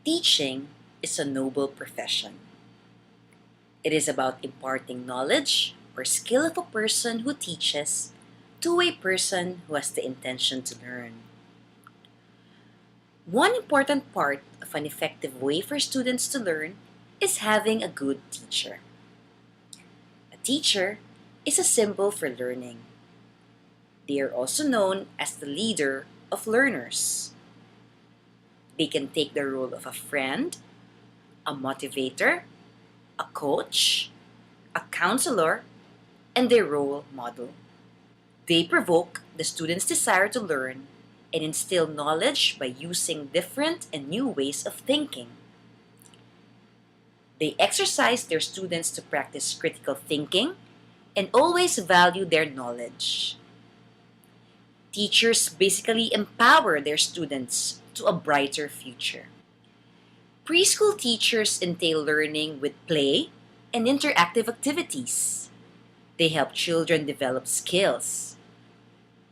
Teaching is a noble profession. It is about imparting knowledge or skill of a person who teaches to a person who has the intention to learn. One important part of an effective way for students to learn is having a good teacher. A teacher is a symbol for learning. They are also known as the leader of learners. They can take the role of a friend, a motivator, a coach, a counselor, and their role model. They provoke the students' desire to learn and instill knowledge by using different and new ways of thinking. They exercise their students to practice critical thinking and always value their knowledge. Teachers basically empower their students to a brighter future. Preschool teachers entail learning with play and interactive activities. They help children develop skills.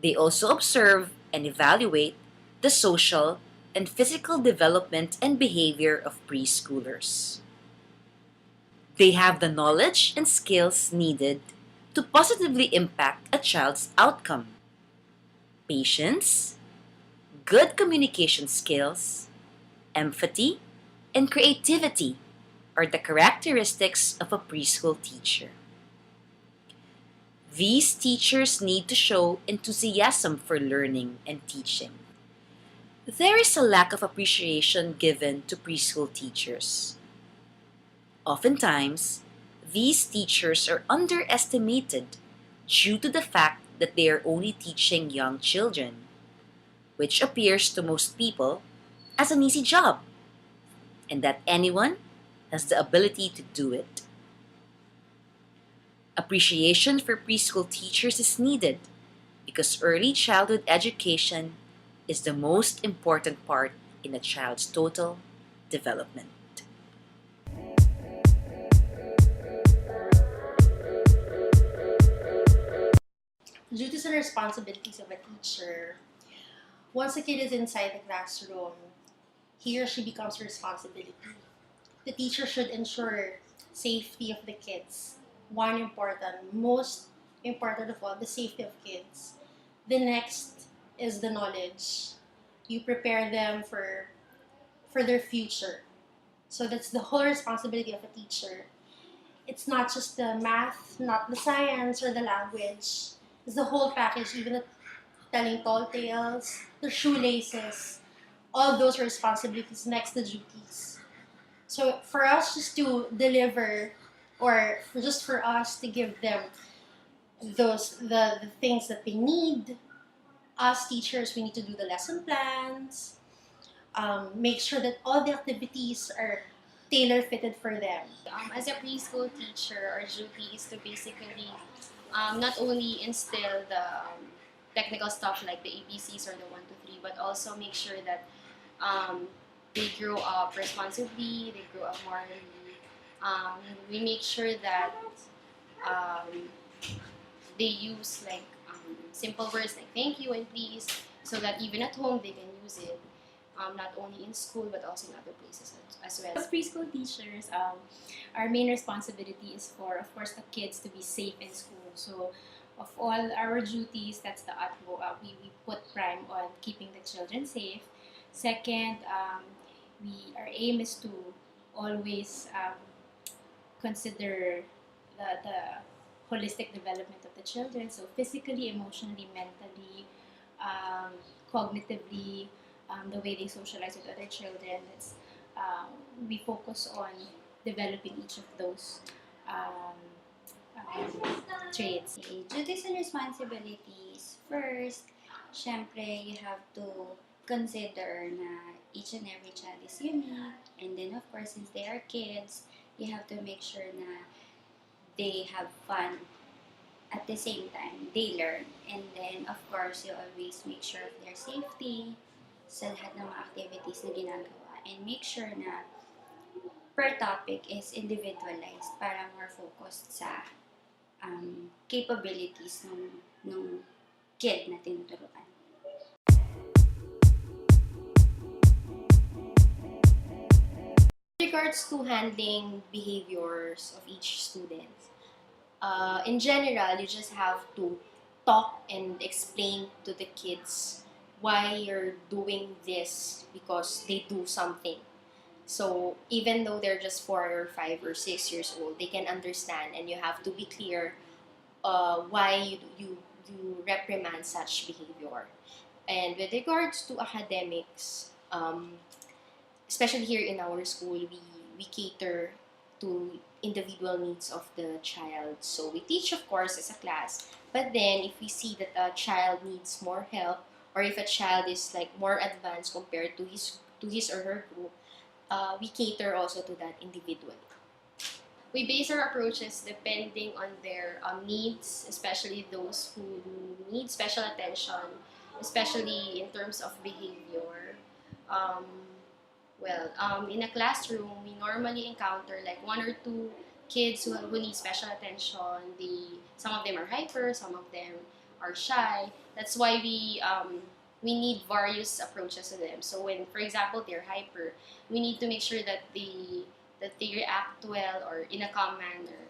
They also observe and evaluate the social and physical development and behavior of preschoolers. They have the knowledge and skills needed to positively impact a child's outcome. Patience, good communication skills, empathy, and creativity are the characteristics of a preschool teacher. These teachers need to show enthusiasm for learning and teaching. There is a lack of appreciation given to preschool teachers. Oftentimes, these teachers are underestimated due to the fact that they are only teaching young children, which appears to most people as an easy job, and that anyone has the ability to do it. Appreciation for preschool teachers is needed because early childhood education is the most important part in a child's total development. Duties and responsibilities of a teacher. Once a kid is inside the classroom, he or she becomes a responsibility. The teacher should ensure safety of the kids. One important, most important of all, the safety of kids. The next is the knowledge. You prepare them for their future. So that's the whole responsibility of a teacher. It's not just the math, not the science or the language. It's the whole package, even the telling tall tales, the shoelaces, all those responsibilities next to duties. So for us just to deliver or just for us to give them the things that they need, us teachers, we need to do the lesson plans, make sure that all the activities are tailor fitted for them. As a preschool teacher, our duty is to basically not only instill the technical stuff like the ABCs or the 1 to 3, but also make sure that they grow up responsibly, they grow up morally. We make sure that um, they use like simple words like thank you and please, so that even at home they can use it, not only in school but also in other places as well. As preschool teachers, our main responsibility is for, of course, the kids to be safe in school. So, of all our duties, that's the utmost. We put prime on keeping the children safe. Second, our aim is to always consider the holistic development of the children. So, physically, emotionally, mentally, cognitively, the way they socialize with other children. We focus on developing each of those traits. Okay, duties and responsibilities. First, syempre, you have to consider na each and every child is unique. And then, of course, since they are kids, you have to make sure na they have fun at the same time. They learn. And then, of course, you always make sure of their safety sa lahat ng mga activities na ginagawa. And make sure na per topic is individualized para more focused sa capabilities ng kid na tinuturuan. regards to handling behaviors of each student, in general, you just have to talk and explain to the kids why you're doing this because they do something. So even though they're just 4 or 5 or 6 years old, they can understand, and you have to be clear why you reprimand such behavior. And with regards to academics, especially here in our school, we cater to individual needs of the child. So we teach, of course, as a class. But then, if we see that a child needs more help, or if a child is like more advanced compared to his or her group, we cater also to that individual. We base our approaches depending on their needs, especially those who need special attention, especially in terms of behavior. Um, in a classroom, we normally encounter like 1 or 2 kids who need special attention. Some of them are hyper, some of them are shy. That's why we need various approaches to them. So when, for example, they're hyper, we need to make sure that they react well or in a calm manner.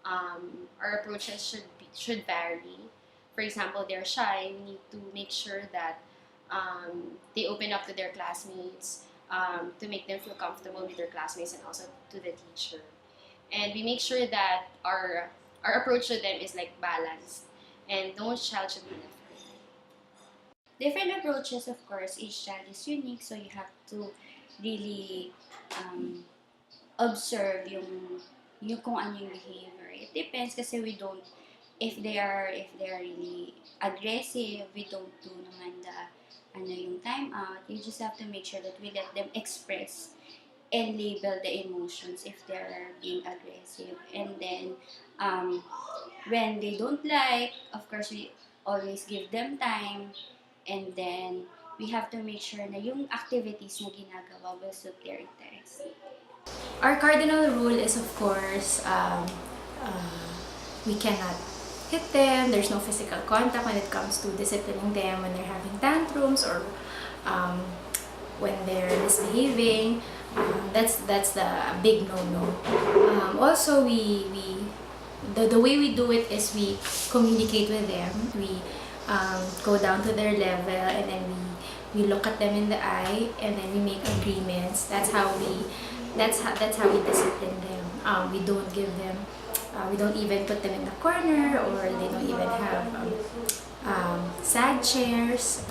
Our approaches should vary. For example, they're shy. We need to make sure that they open up to their classmates, to make them feel comfortable with their classmates and also to the teacher. And we make sure that our approach to them is like balanced, and no child should be left behind. Different approaches, of course, each child is unique, so you have to really observe yung kung ano yung behavior. It depends kasi we don't, if they are really aggressive, we don't do naman the yung time out. You just have to make sure that we let them express and label the emotions if they're being aggressive. And then when they don't like, of course, we always give them time, and then we have to make sure na yung activities na ginagawa will suit their interest. Our cardinal rule is, of course, we cannot hit them. There's no physical contact when it comes to disciplining them when they're having tantrums or when they're misbehaving. That's the big no-no. Also, the way we do it is we communicate with them. We go down to their level, and then we look at them in the eye, and then we make agreements. That's how we discipline them. We don't give them. We don't even put them in the corner, or they don't even have sad chairs.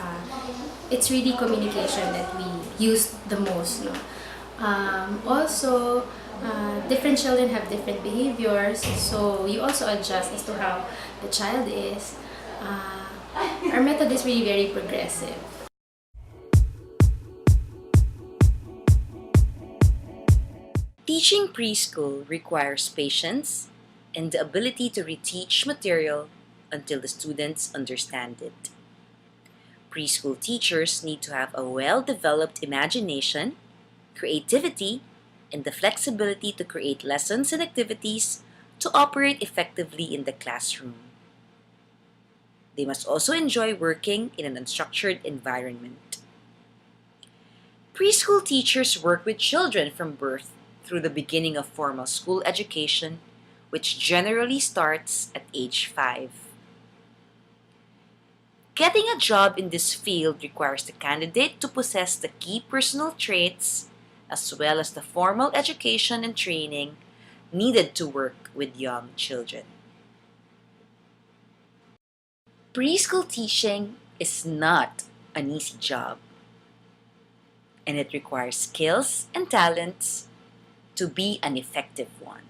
It's really communication that we use the most. No? Also, different children have different behaviors, so you also adjust as to how the child is. Our method is really very progressive. Teaching preschool requires patience and the ability to reteach material until the students understand it. Preschool teachers need to have a well-developed imagination, creativity, and the flexibility to create lessons and activities to operate effectively in the classroom. They must also enjoy working in an unstructured environment. Preschool teachers work with children from birth through the beginning of formal school education, which generally starts at age 5. Getting a job in this field requires the candidate to possess the key personal traits as well as the formal education and training needed to work with young children. Preschool teaching is not an easy job, and it requires skills and talents to be an effective one.